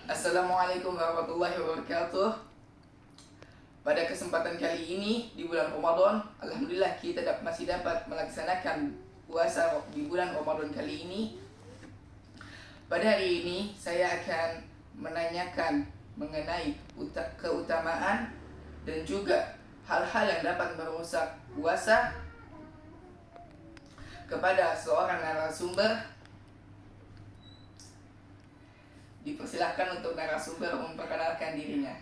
Assalamualaikum warahmatullahi wabarakatuh. Pada kesempatan kali ini di bulan Ramadan, alhamdulillah kita masih dapat melaksanakan puasa di bulan Ramadan kali ini. Pada hari ini saya akan menanyakan mengenai keutamaan dan juga hal-hal yang dapat merusak puasa kepada seorang narasumber. Dipersilahkan untuk narasumber memperkenalkan dirinya.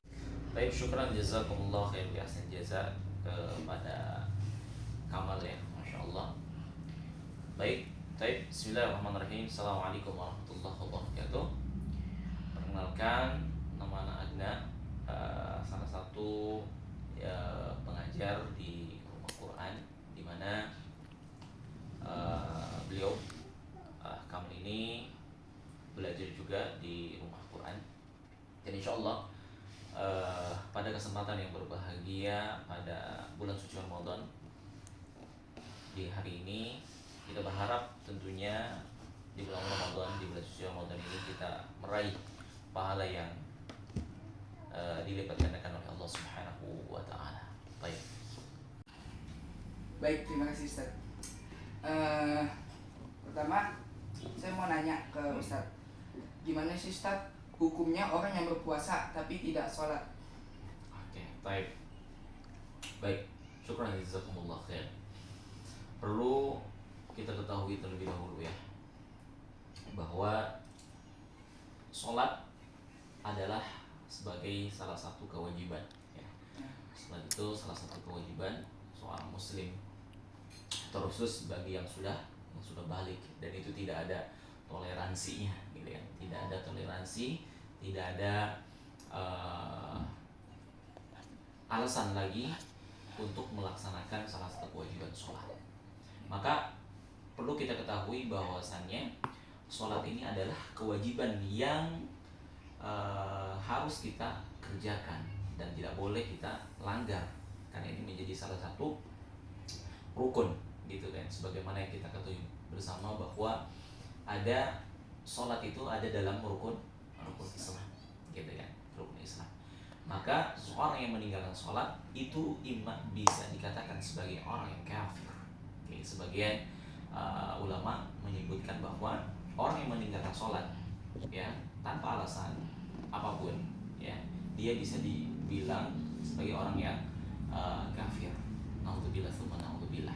Baik, syukran jazakumullah khair bi ahsan jaza kepada Kamal ya, Masya Allah. Baik, bismillahirrahmanirrahim. Assalamualaikum warahmatullahi wabarakatuh. Perkenalkan, nama anak Adna, salah satu pengajar di rumah Quran, di mana beliau Kamal ini belajar juga di rumah Quran. Dan insya Allah pada kesempatan yang berbahagia pada bulan suci Ramadan di hari ini, kita berharap tentunya di bulan Ramadan, di bulan suci Ramadan ini kita meraih pahala yang dilipat gandakan oleh Allah Subhanahu wa taala. Baik, terima kasih Ustaz. Pertama, saya mau nanya ke Ustaz, gimana sih Ustaz hukumnya orang yang berpuasa tapi tidak sholat? Oke, baik, syukran jazakumullah khair. Perlu kita ketahui terlebih dahulu ya, bahwa sholat adalah sebagai salah satu kewajiban ya. Sholat itu salah satu kewajiban seorang muslim, terkhusus bagi yang sudah balik, dan itu tidak ada toleransinya gitu ya. Tidak ada toleransi, tidak ada alasan lagi untuk melaksanakan salah satu kewajiban sholat. Maka perlu kita ketahui bahwasannya sholat ini adalah kewajiban yang harus kita kerjakan dan tidak boleh kita langgar, karena ini menjadi salah satu rukun gitu kan. Sebagaimana yang kita ketahui bersama bahwa ada sholat itu ada dalam rukun Islam gitu kan, rukun Islam. Maka seorang yang meninggalkan sholat itu imam bisa dikatakan sebagai orang yang kafir. Oke, sebagian ulama menyebutkan bahwa orang yang meninggalkan sholat ya tanpa alasan apapun ya, dia bisa dibilang sebagai orang yang kafir. Naudzubillah tsumma naudzubillah.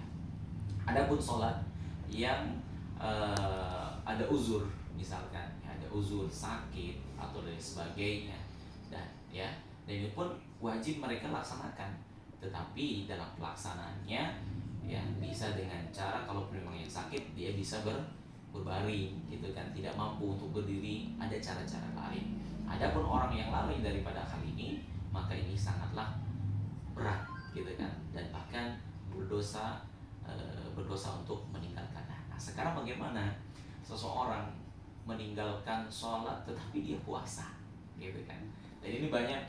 Adapun sholat yang ada uzur, misalkan ya, ada uzur sakit atau lain sebagainya, dan ini pun wajib mereka laksanakan, tetapi dalam pelaksanaannya ya bisa dengan cara, kalau memang yang sakit dia bisa berbaring gitu kan, tidak mampu untuk berdiri, ada cara-cara lain. Adapun orang yang lalai daripada hal ini, maka ini sangatlah berat gitu kan, dan bahkan berdosa untuk meninggalkannya. Nah, sekarang bagaimana seseorang meninggalkan sholat tetapi dia puasa gitu kan? Dan ini banyak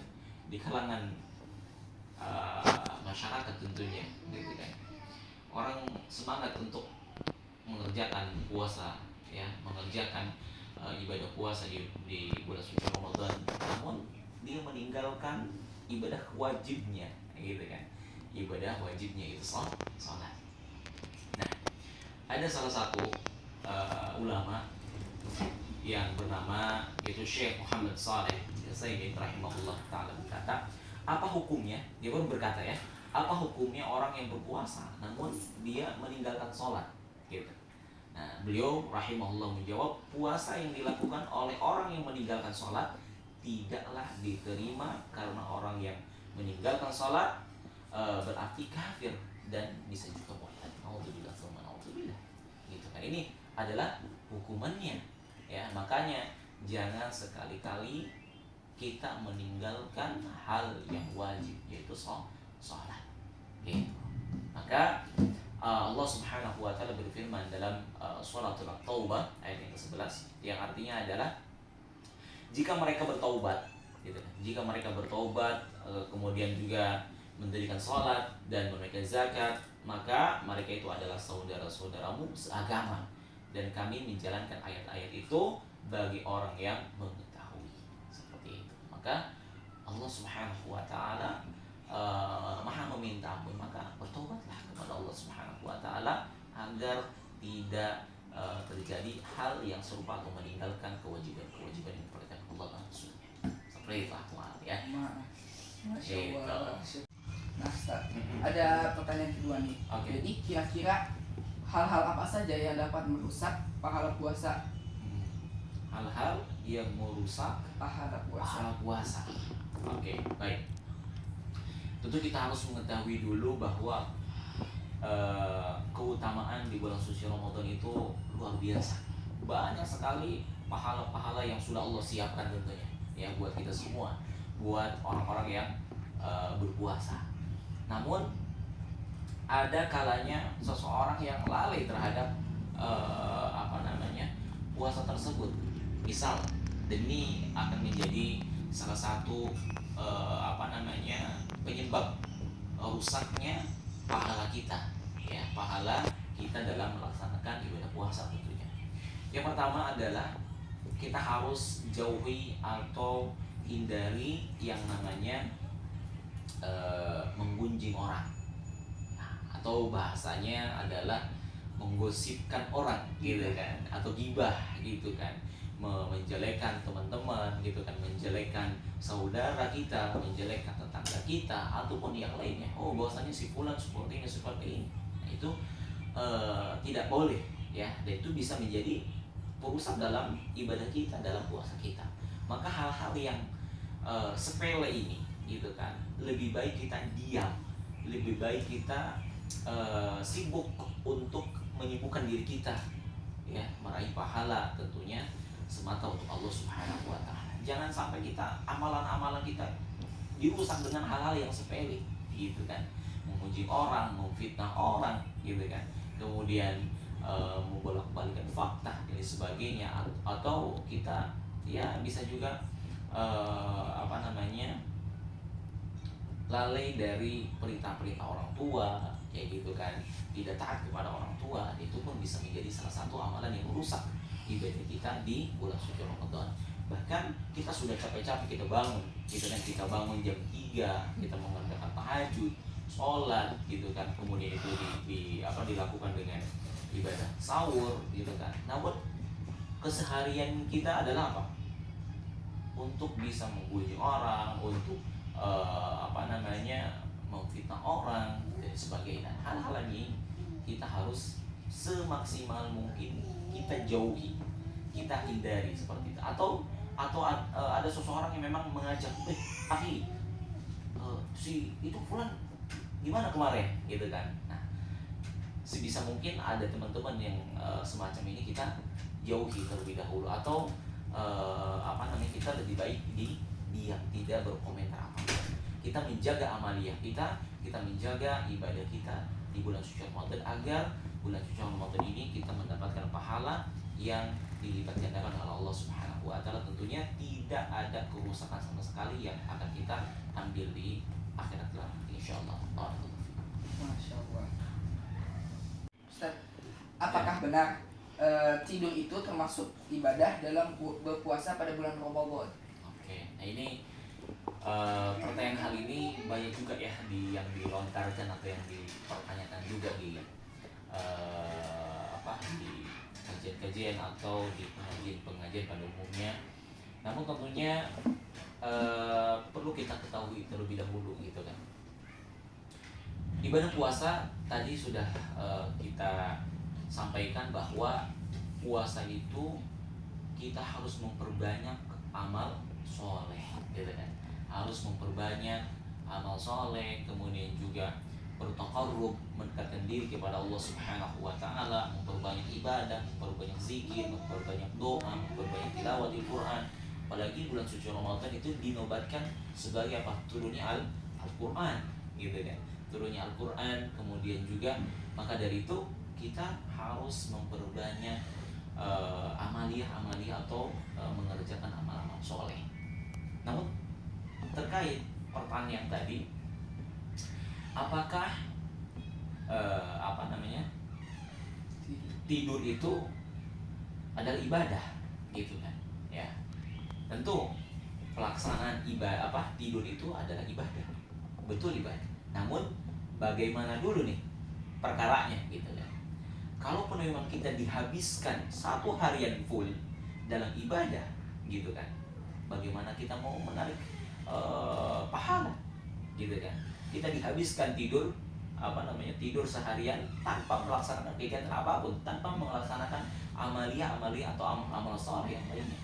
di kalangan masyarakat tentunya gitu kan. Orang semangat untuk mengerjakan puasa ya, mengerjakan ibadah puasa di bulan suci Ramadan, namun dia meninggalkan ibadah wajibnya gitu kan. Ibadah wajibnya itu sholat. Nah, ada salah satu ulama yang bernama yaitu Syekh Muhammad Saleh Al-Utsaimin rahimahullah taala berkata, apa hukumnya? Dia pun berkata ya, apa hukumnya orang yang berpuasa namun dia meninggalkan sholat gitu. Nah, beliau rahimahullah menjawab, puasa yang dilakukan oleh orang yang meninggalkan sholat tidaklah diterima, karena orang yang meninggalkan sholat berarti kafir dan bisa juga murtad. Naudzubillah tsumma naudzubillah. Gitu kan. Ini adalah hukumannya. Ya, makanya jangan sekali-kali kita meninggalkan hal yang wajib, yaitu sholat. Gitu. Maka Allah Subhanahu wa taala berfirman dalam suratul Taubah ayat yang ke-11, yang artinya adalah jika mereka bertaubat gitu kan. Jika mereka bertaubat kemudian juga mendirikan sholat dan menunaikan zakat, maka mereka itu adalah saudara-saudaramu seagama, dan kami menjalankan ayat-ayat itu bagi orang yang mengetahui. Subhanahu wa taala Maha meminta ampun, maka bertobatlah kepada Allah Subhanahu wa taala agar tidak terjadi hal yang serupa atau meninggalkan kewajiban-kewajiban yang diperintahkan Allah dan Rasulnya. Seperti itu ya. Masya Allah. Nah, Ustaz, ada pertanyaan kedua nih. Oke. Jadi kira-kira hal-hal apa saja yang dapat merusak pahala puasa? Hal-hal yang merusak Pahala puasa. pahala puasa. Oke, baik. Tentu kita harus mengetahui dulu bahwa keutamaan di bulan suci Ramadan itu luar biasa. Banyak sekali pahala-pahala yang sudah Allah siapkan tentunya ya buat kita semua, buat orang-orang yang berpuasa. Namun ada kalanya seseorang yang lalai terhadap puasa tersebut. Misal, dan ini akan menjadi salah satu penyebab rusaknya pahala kita, ya, pahala kita dalam melaksanakan ibadah puasa tentunya. Yang pertama adalah kita harus jauhi atau hindari yang namanya menggunjing orang, atau bahasanya adalah menggosipkan orang gitu kan, atau gibah gitu kan, menjelekan teman-teman gitu kan, menjelekan saudara kita, menjelekan tetangga kita ataupun yang lainnya. Oh, bahwasanya si fulan seperti ini. Nah, itu tidak boleh ya, dan itu bisa menjadi perusak dalam ibadah kita, dalam puasa kita. Maka hal-hal yang sepele ini gitu kan, lebih baik kita diam, lebih baik kita sibuk untuk menyibukkan diri kita ya, meraih pahala tentunya semata untuk Allah Subhanahu wa taala. Jangan sampai kita amalan-amalan kita dirusak dengan hal-hal yang sepele gitu kan, memuji orang, memfitnah orang gitu kan, kemudian membolak-balikan fakta dan sebagainya, atau kita ya bisa juga lalai dari perintah-perintah orang tua kayak gitu kan, tidak taat kepada orang tua. Itu pun bisa menjadi salah satu amalan yang merusak ibadah kita di bulan suci Ramadan. Bahkan kita sudah capek-capek kita bangun gitu kan, kita bangun jam 3, kita mengerjakan tahajud, sholat gitu kan, kemudian itu dilakukan dengan ibadah sahur gitu kan. Namun keseharian kita adalah apa? Untuk bisa menggunjing orang, untuk memfitnah orang dan sebagainya. Hal-hal ini kita harus semaksimal mungkin kita jauhi, kita hindari seperti itu. Atau ada seseorang yang memang mengajak, akhi, si itu fulan gimana kemarin gitu kan. Nah, sebisa mungkin ada teman-teman yang semacam ini kita jauhi terlebih dahulu, atau kita lebih baik diam, tidak berkomentar apa-apa. Kita menjaga amaliyah kita menjaga ibadah kita di bulan suci Ramadan, agar bulan suci Ramadan ini kita mendapatkan pahala yang dilipat gandakan oleh Allah Subhanahu wa taala. Tentunya tidak ada kerusakan sama sekali yang akan kita ambil di akhirat kelak insyaallah. Masya Allah. Ustaz, apakah benar tidur itu termasuk ibadah dalam berpuasa pada bulan Ramadan? Oke, nah ini pertanyaan hal ini banyak juga ya yang dilontarkan atau yang dipertanyakan juga di di kajian-kajian atau di pengajian pada umumnya. Namun tentunya perlu kita ketahui terlebih dahulu gitu kan. Ibadah puasa tadi sudah kita sampaikan bahwa puasa itu kita harus memperbanyak amal soleh gitu kan, harus memperbanyak amal soleh, kemudian juga bertaqarrub, mendekatkan diri kepada Allah Subhanahu wa taala, memperbanyak ibadah, memperbanyak zikir, memperbanyak doa, memperbanyak tilawah Al-Qur'an. Apalagi bulan suci Ramadan itu dinobatkan sebagai apa? Turunnya Al-Qur'an gitu kan. Turunnya Al-Qur'an, kemudian juga maka dari itu kita harus memperbanyak amaliyah atau mengerjakan amal-amal soleh. Namun terkait pertanyaan tadi, apakah tidur itu adalah ibadah gitu kan ya? Tentu pelaksanaan ibadah tidur itu adalah ibadah, betul ibadah. Namun bagaimana dulu nih perkaranya gitu kan? Kalaupun memang kita dihabiskan satu harian full dalam ibadah gitu kan, bagaimana kita mau menarik pahala gitu kan? Kita dihabiskan tidur tidur seharian tanpa melaksanakan kegiatan apapun, tanpa melaksanakan amalia atau amal soleh yang lainnya.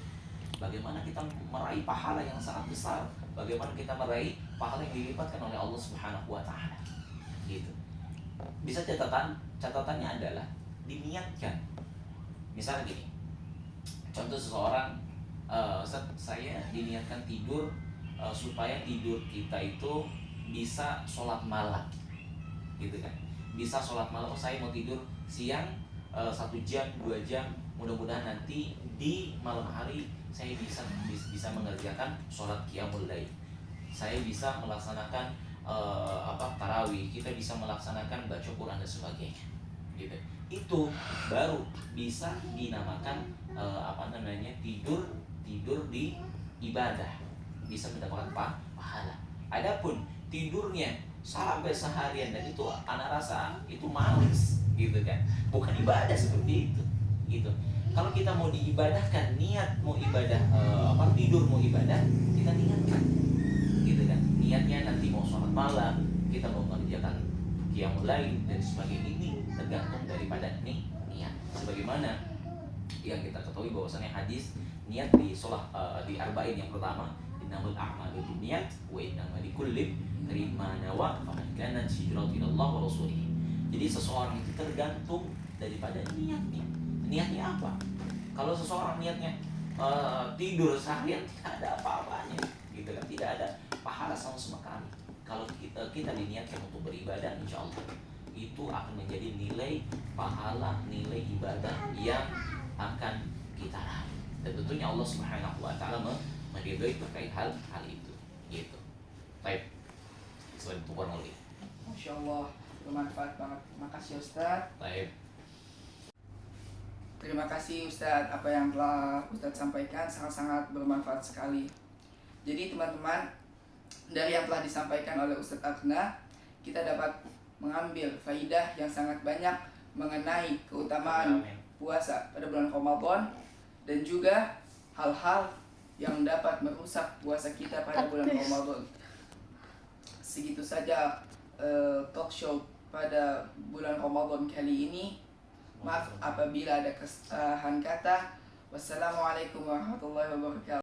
Bagaimana kita meraih pahala yang sangat besar? Bagaimana kita meraih pahala yang dilipatkan oleh Allah Subhanahu wa taala? Gitu. Bisa catatannya adalah diniatkan. Misalnya gini. Contoh seseorang, Ustaz, saya diniatkan tidur supaya tidur kita itu bisa sholat malam. Gitu kan, bisa sholat malam. Saya mau tidur siang 1 jam 2 jam, mudah-mudahan nanti di malam hari saya bisa mengerjakan sholat qiyamul lail, saya bisa melaksanakan tarawih, kita bisa melaksanakan baca Quran dan sebagainya gitu. Itu baru bisa dinamakan tidur di ibadah, bisa mendapatkan pahala. Adapun tidurnya sampai seharian dan itu anak rasa itu malas gitu kan, bukan ibadah seperti itu gitu. Kalau kita mau diibadahkan, niat mau ibadah tidur mau ibadah, kita niatkan gitu kan. Niatnya nanti mau sholat malam, kita mau mengerjakan qiyamul lail dan sebagainya, ini tergantung daripada niat. Sebagaimana yang kita ketahui bahwasannya hadis niat di sholat di arba'in yang pertama, innamal a'malu binniyat wa innamal likulli imrin ma nawa faman kanat hijratuhu ila Allah wa rasulih. Jadi seseorang itu tergantung daripada niatnya. Niatnya apa? Kalau seseorang niatnya tidur seharian, tidak ada apa-apanya gitu kan, tidak ada pahala sama sekali. Kalau kita diniatkan untuk beribadah, insya Allah itu akan menjadi nilai pahala, nilai ibadah yang akan kita raih. Dan tentunya Allah Subhanahu wa taala meridhai terkait hal itu gitu. Baik. Selain itu kurang lebih. Masya Allah, bermanfaat banget. Makasih Ustadz. Baik. Terima kasih Ustadz, apa yang telah Ustadz sampaikan sangat-sangat bermanfaat sekali. Jadi teman-teman, dari yang telah disampaikan oleh Ustadz Akhna, kita dapat mengambil faidah yang sangat banyak mengenai keutamaan puasa pada bulan Ramadan, dan juga hal-hal yang dapat merusak puasa kita pada bulan Ramadan. Segitu saja talk show pada bulan Ramadan kali ini. Maaf apabila ada kesalahan kata. Wassalamualaikum warahmatullahi wabarakatuh.